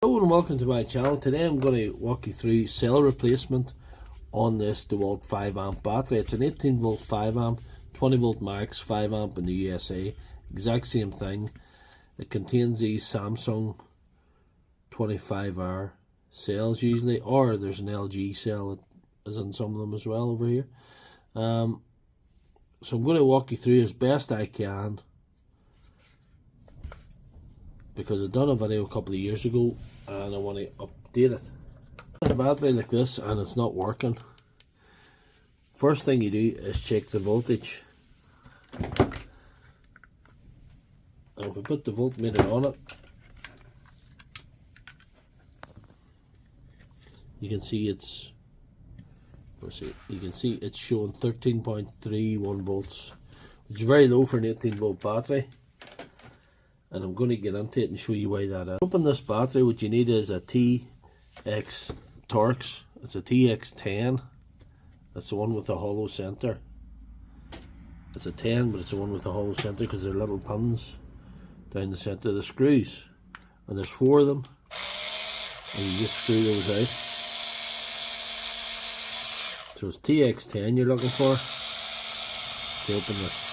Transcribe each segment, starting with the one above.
Hello and welcome to my channel. Today I'm going to walk you through cell replacement on this Dewalt 5 amp battery. It's an 18 volt 5 amp, 20 volt max, 5 amp in the USA. Exact same thing. It contains these Samsung 25R cells usually, or there's an LG cell that is in some of them as well over here. So I'm going to walk you through as best I can, because I've done a video a couple of years ago and I want to update it. A battery like this and it's not working. First thing you do is check the voltage. And if we put the voltmeter on it, you can see it's showing 13.31 volts, which is very low for an 18 volt battery. And I'm going to get into it and show you why that is. To open this battery, what you need is a TX Torx. It's a TX10. That's the one with the hollow center. It's a 10, but it's the one with the hollow center because there are little pins down the center of the screws. And there's 4 of them. And you just screw those out. So it's TX10 you're looking for to open this.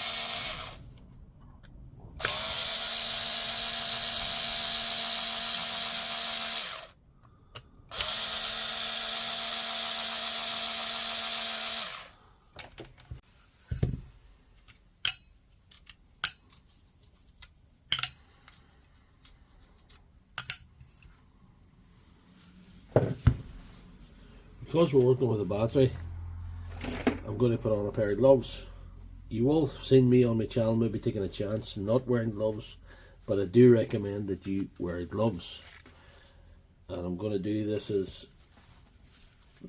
Because we're working with a battery, I'm going to put on a pair of gloves. You all have seen me on my channel maybe taking a chance not wearing gloves, but I do recommend that you wear gloves. And I'm going to do this as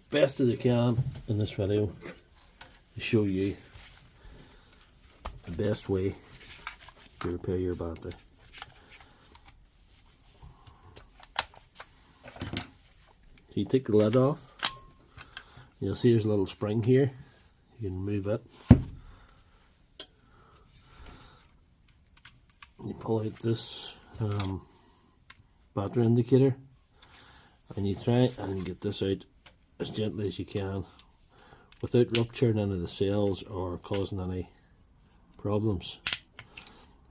best as I can in this video to show you the best way to repair your battery. So you take the lid off. You'll see there's a little spring here. You can move it. You pull out this battery indicator and you try and get this out as gently as you can without rupturing any of the cells or causing any problems.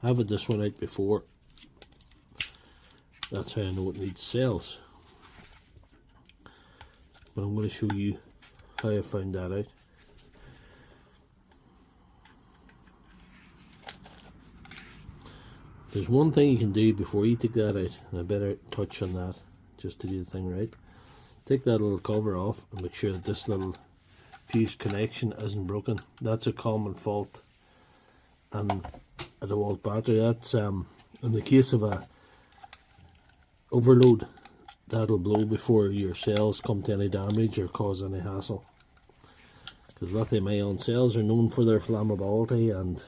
I've had this one out before. That's how I know it needs cells. But I'm going to show you how I found that out. There's one thing you can do before you take that out, and I better touch on that just to do the thing right. Take that little cover off and make sure that this little fuse connection isn't broken. That's a common fault and a Dewalt battery. That's in the case of a overload, that'll blow before your cells come to any damage or cause any hassle. Because lithium-ion cells are known for their flammability and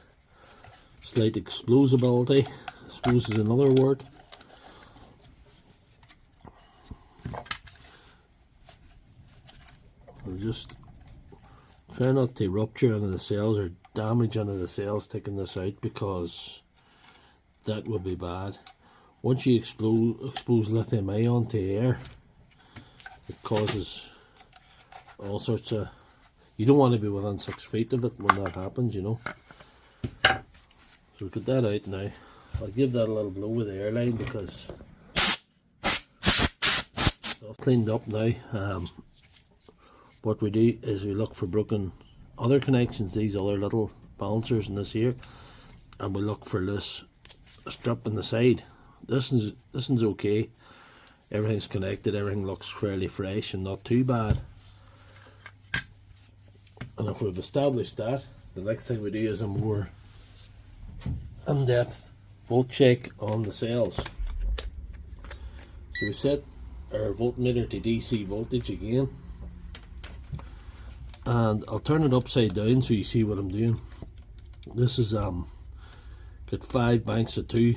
slight explosibility, I suppose is another word. I'll just try not to rupture any of the cells or damage any of the cells taking this out, because that would be bad. Once you expose lithium-ion to air, it causes all sorts of... You don't want to be within 6 feet of it when that happens, you know. So get that out now. I'll give that a little blow with the airline because it's all cleaned up now. What we do is we look for broken other connections, these other little balancers in this here, and we look for this strip on the side. This one's okay. Everything's connected, everything looks fairly fresh and not too bad. And if we've established that, the next thing we do is a more in-depth volt check on the cells. So we set our voltmeter to DC voltage again, and I'll turn it upside down so you see what I'm doing. This is got 5 banks of 2.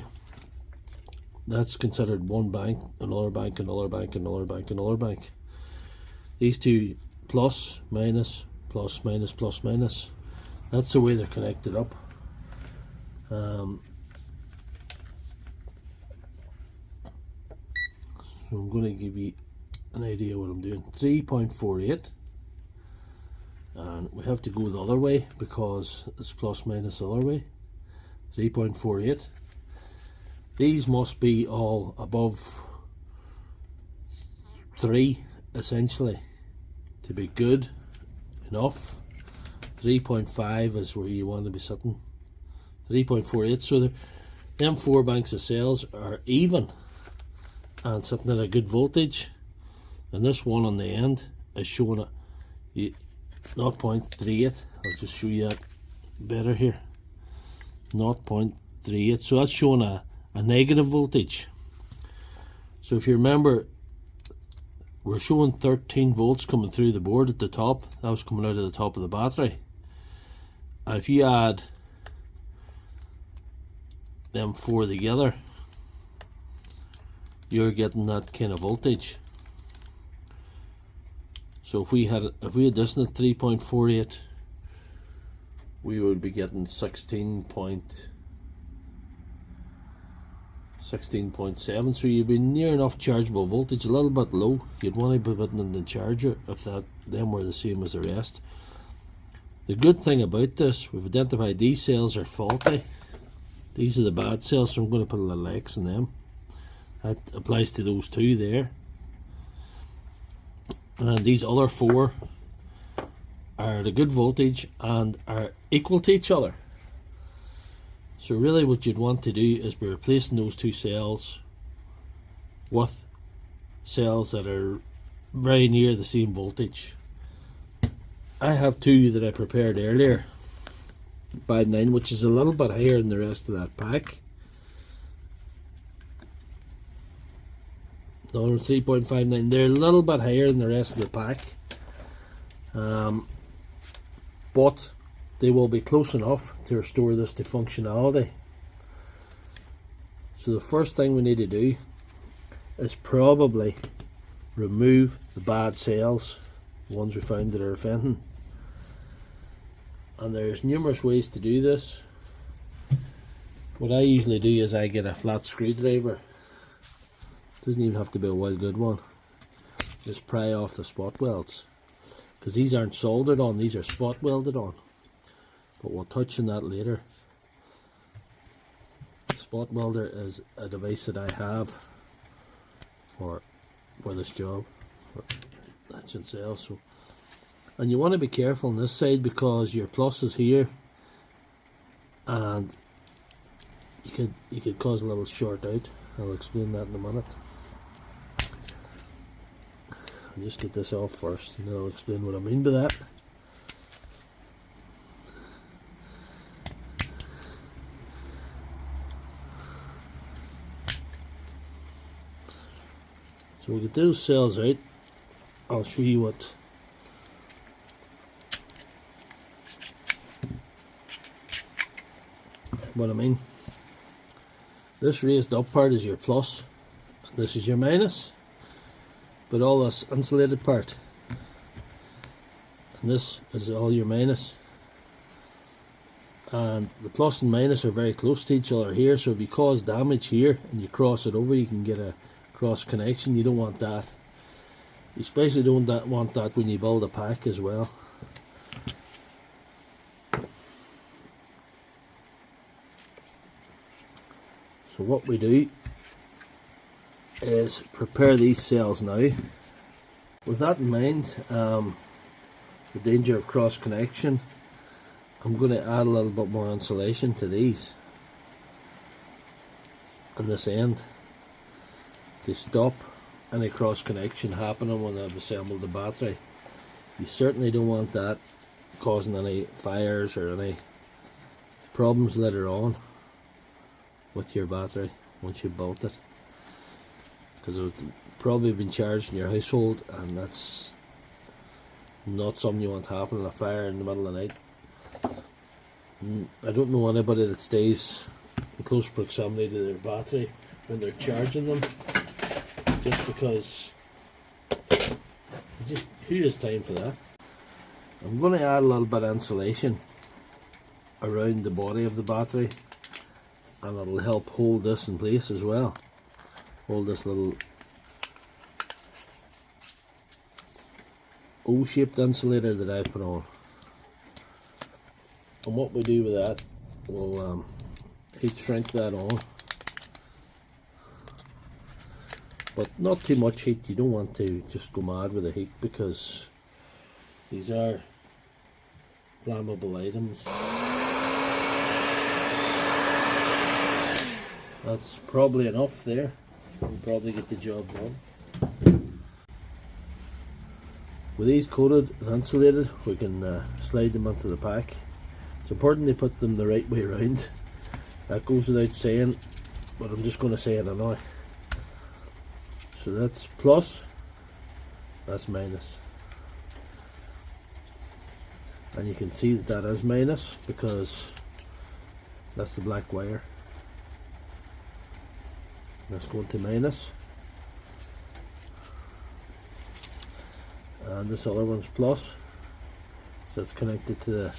That's considered one bank, another bank, another bank, another bank, another bank. These 2 plus, minus, plus, minus, plus, minus. That's the way they're connected up. So I'm going to give you an idea what I'm doing. 3.48, and we have to go the other way because it's plus minus the other way. 3.48. These must be all above 3 essentially to be good enough. 3.5 is where you want to be sitting. 3.48, so them 4 banks of cells are even and sitting at a good voltage, and this one on the end is showing a 0.38. I'll just show you that better here. 0.38, so that's showing a negative voltage. So if you remember, we're showing 13 volts coming through the board at the top. That was coming out of the top of the battery, and if you add them 4 together, you're getting that kind of voltage. So if we had this in at 3.48, we would be getting 16.7. So you'd be near enough chargeable voltage, a little bit low. You'd want to be putting in the charger if them were the same as the rest. The good thing about this, we've identified these cells are faulty. These are the bad cells, so I'm going to put a little X in them. That applies to those 2 there. And these other 4 are at a good voltage and are equal to each other. So really what you'd want to do is be replacing those 2 cells with cells that are very near the same voltage. I have 2 that I prepared earlier, 5.9, which is a little bit higher than the rest of that pack. The other 3.59, they're a little bit higher than the rest of the pack, but they will be close enough to restore this to functionality. So the first thing we need to do is probably remove the bad cells, the ones we found that are offending. And there's numerous ways to do this. What I usually do is I get a flat screwdriver. Doesn't even have to be a well good one. Just pry off the spot welds, because these aren't soldered on, these are spot welded on, but we'll touch on that later. The spot welder is a device that I have for this job, for latching cells. So, and you want to be careful on this side because your plus is here, and you could cause a little short out. I'll explain that in a minute. I'll just get this off first and then I'll explain what I mean by that. So we'll get those cells out. I'll show you what I mean. This raised up part is your plus, and this is your minus, but all this insulated part, and this is all your minus. And the plus and minus are very close to each other here, so if you cause damage here and you cross it over, you can get a cross connection. You don't want that. You especially don't want that when you build a pack as well. So what we do is prepare these cells now. With that in mind, the danger of cross connection, I'm going to add a little bit more insulation to these on this end to stop any cross connection happening when I've assembled the battery. You certainly don't want that causing any fires or any problems later on with your battery once you've built it, because it would probably been charged in your household, and that's not something you want to happen in a fire in the middle of the night. I don't know anybody that stays in close proximity to their battery when they're charging them, just because who has time for that? I'm going to add a little bit of insulation around the body of the battery, and it'll help hold this in place as well. Hold this little O-shaped insulator that I've put on. And what we do with that, we'll heat shrink that on. But not too much heat. You don't want to just go mad with the heat, because these are flammable items. That's probably enough there. We'll probably get the job done. With these coated and insulated, we can slide them onto the pack. It's important to put them the right way around. That goes without saying, but I'm just going to say it now. So that's plus, that's minus. And you can see that that is minus because that's the black wire. That's going to minus. And this other one's plus. So it's connected to the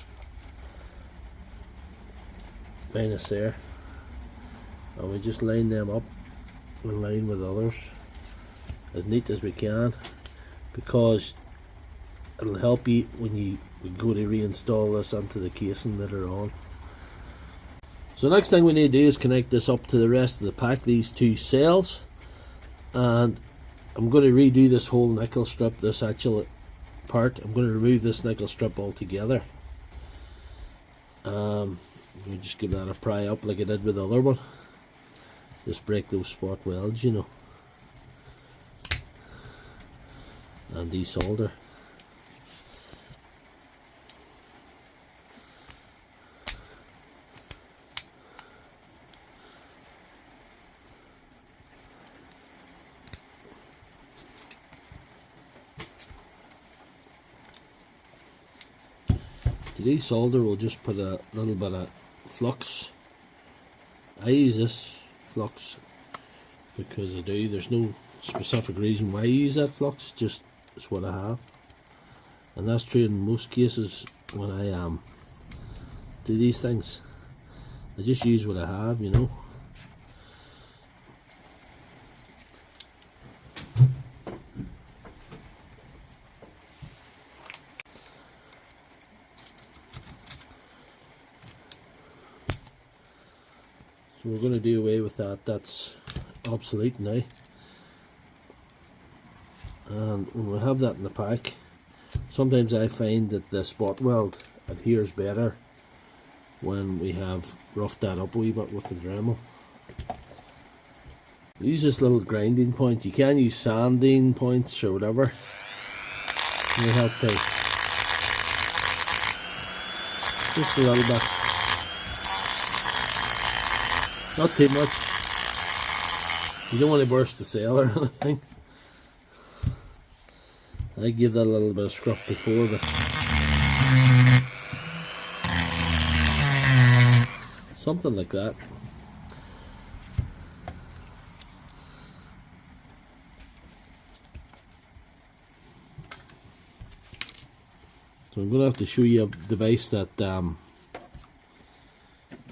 minus there. And we just line them up in line with others as neat as we can, because it'll help you when you go to reinstall this onto the casing later on. So the next thing we need to do is connect this up to the rest of the pack, these two cells, and I'm going to redo this whole nickel strip, this actual part. I'm going to remove this nickel strip altogether. We'll just give that a pry up like I did with the other one. Just break those spot welds, you know, and desolder. To desolder, we'll just put a little bit of flux. I use this flux because I do. There's no specific reason why I use that flux, just it's what I have. And that's true in most cases when I do these things. I just use what I have, you know. So we're going to do away with that. That's obsolete now. And when we have that in the pack, sometimes I find that the spot weld adheres better when we have roughed that up a wee bit with the Dremel. Use this little grinding point. You can use sanding points or whatever. You have to just a little bit. Not too much. You don't want to burst the cell or anything. I give that a little bit of scruff before, but something like that. So I'm going to have to show you a device that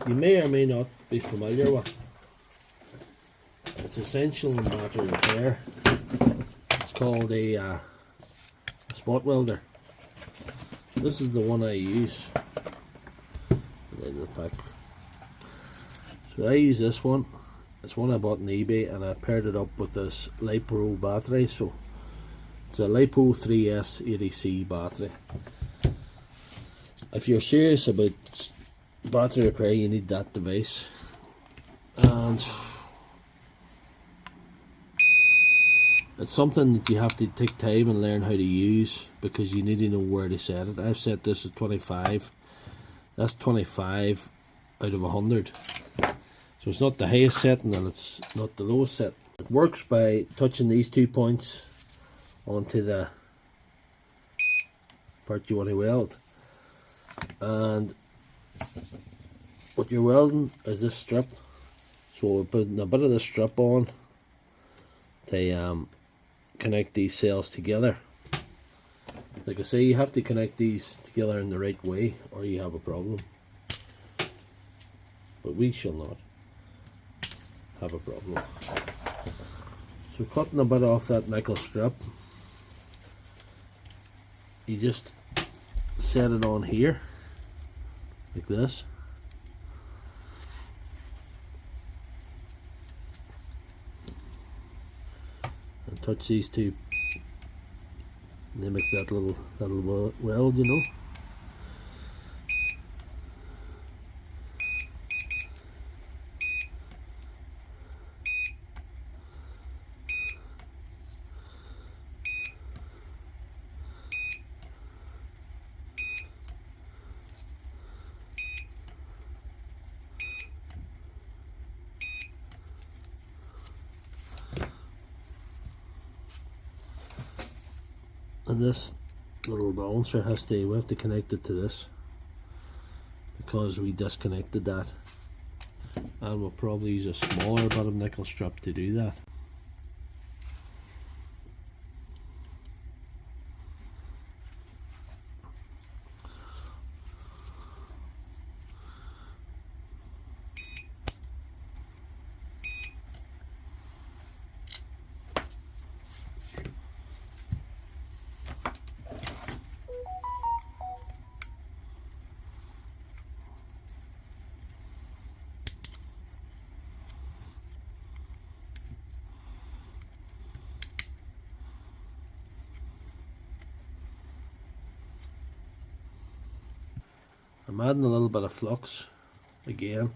you may or may not be familiar with. It's essential in battery repair. It's called a spot welder. This is the one I use. In the pack. So I use this one. It's one I bought on eBay, and I paired it up with this LiPo battery. So it's a LiPo 3S80C battery. If you're serious about battery repair, you need that device. And it's something that you have to take time and learn how to use, because you need to know where to set it. I've set this at 25. That's 25 out of 100. So it's not the highest setting and it's not the lowest set. It works by touching these 2 points onto the part you want to weld. And what you're welding is this strip. So we're putting a bit of the strip on to connect these cells together. Like I say, you have to connect these together in the right way or you have a problem. But we shall not have a problem. So cutting a bit off that nickel strip, you just set it on here like this, and touch these two, and they make that little weld, you know. And this little balancer we have to connect it to this, because we disconnected that, and we'll probably use a smaller bit of nickel strip to do that. I'm adding a little bit of flux again,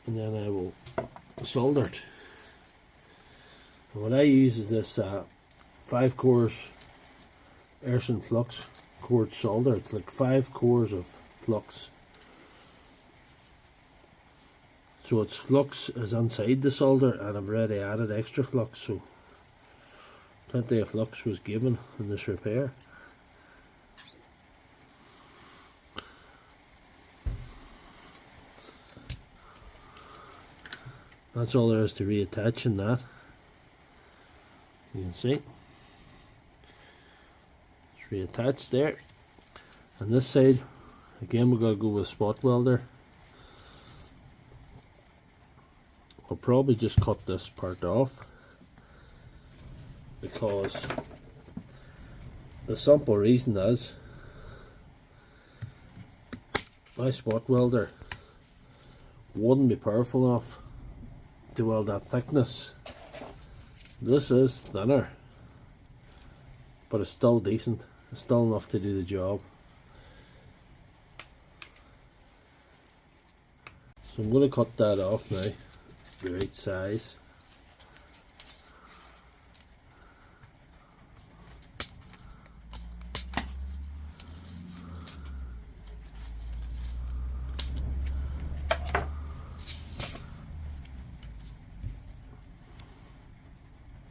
and then I will solder it. And what I use is this 5 cores Airson flux quartz solder. It's like 5 cores of flux. So its flux is inside the solder, and I've already added extra flux, so plenty of flux was given in this repair. That's all there is to reattaching that. You can see it's reattached there. And this side, again, we're going to go with a spot welder. I'll probably just cut this part off, because the simple reason is my spot welder wouldn't be powerful enough to weld that thickness. This is thinner, but it's still decent. It's still enough to do the job. So I'm going to cut that off now, the right size.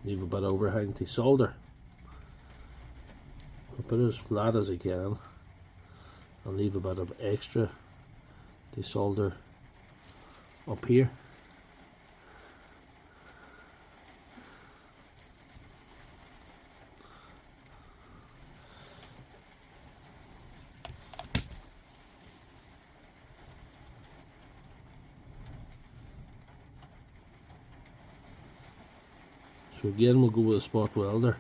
Leave a bit of overhang to solder. I'll put it as flat as I can, and leave a bit of extra to solder up here. So again, we'll go with a spot welder.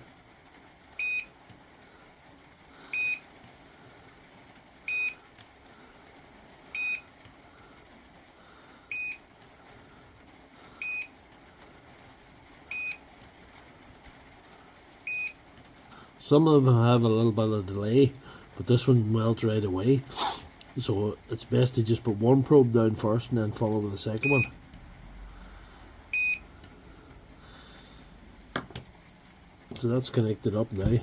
Some of them have a little bit of delay, but this one welds right away. So it's best to just put one probe down first and then follow with the second one. So that's connected up now.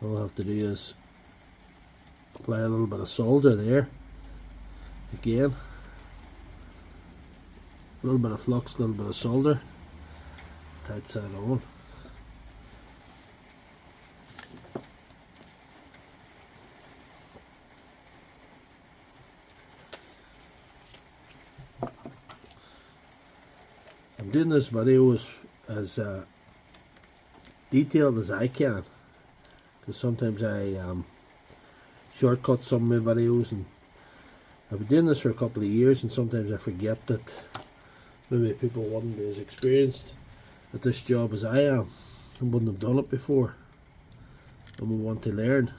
All I have to do is apply a little bit of solder there. Again, a little bit of flux, a little bit of solder. Attach that on. I'm doing this video as detailed as I can, because sometimes I shortcut some of my videos, and I've been doing this for a couple of years, and sometimes I forget that maybe people wouldn't be as experienced at this job as I am and wouldn't have done it before. and we want to learn.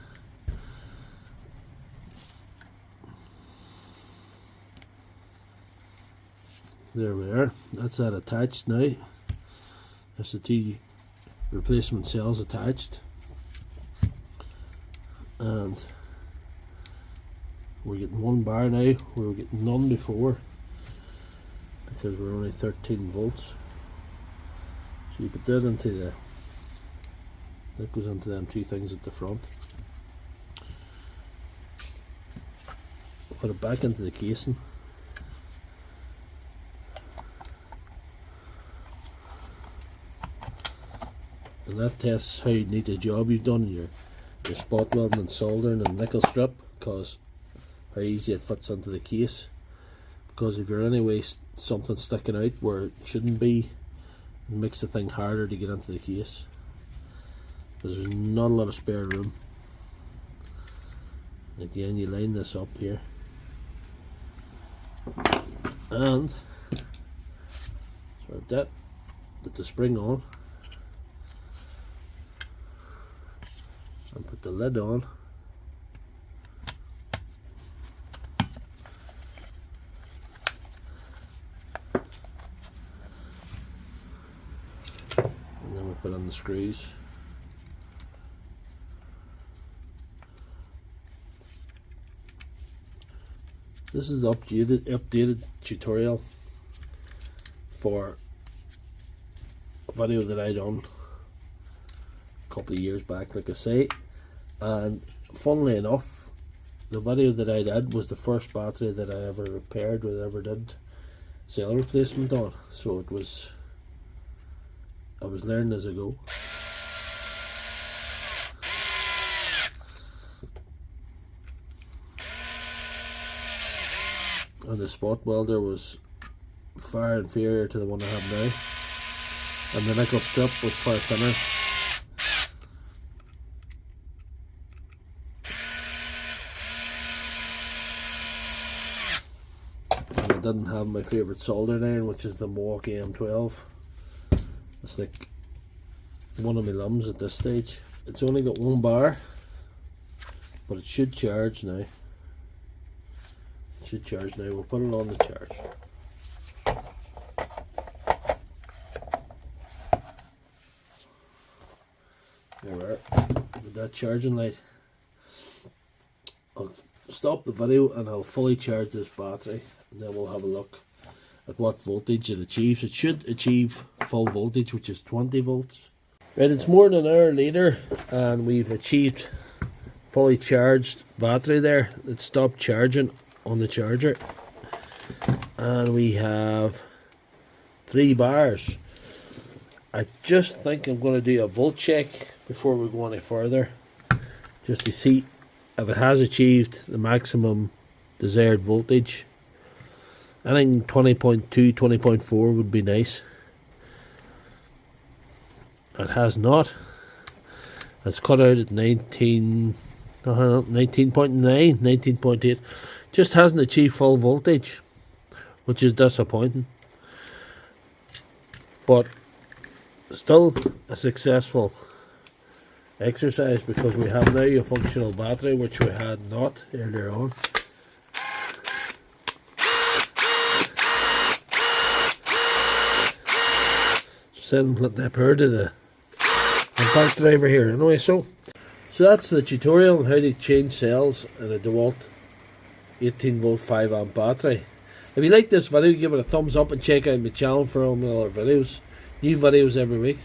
There we are, that's that attached now. There's the two replacement cells attached, and we're getting 1 bar now. We were getting none before because we're only 13 volts. So you put that into that goes into them two things at the front. Put it back into the casing. And that tests how neat a job you've done in your spot welding and soldering and nickel strip, because how easy it fits into the case. Because if you're anyway something sticking out where it shouldn't be, it makes the thing harder to get into the case. There's not a lot of spare room. Again, you line this up here, and sort that, put the spring on, and put the lid on. And then we put on the screws. This is the updated tutorial for a video that I done a couple of years back, like I say. And funnily enough, the video that I did was the first battery that I ever repaired or ever did cell replacement on. So I was learning as I go. And the spot welder was far inferior to the one I have now, and the nickel strip was far thinner. And I didn't have my favourite soldering iron, which is the Milwaukee M12. It's like one of my lums at this stage. It's only got 1 bar, but it should charge now. Should charge now. We'll put it on the charge. There we are, with that charging light. I'll stop the video and I'll fully charge this battery, and then we'll have a look at what voltage it achieves. It should achieve full voltage, which is 20 volts. Right, it's more than an hour later and we've achieved fully charged battery there. It stopped charging on the charger, and we have 3 bars. I just think I'm going to do a volt check before we go any further, just to see if it has achieved the maximum desired voltage. I think 20.2, 20.4 would be nice. It has not. It's cut out at 19.9, 19.8. Just hasn't achieved full voltage, which is disappointing. But still a successful exercise, because we have now a functional battery, which we had not earlier on. Send that pair to the impact driver here anyway. So that's the tutorial on how to change cells in a Dewalt 18 volt 5 amp battery. If you like this video, give it a thumbs up and check out my channel for all my other videos. New videos every week.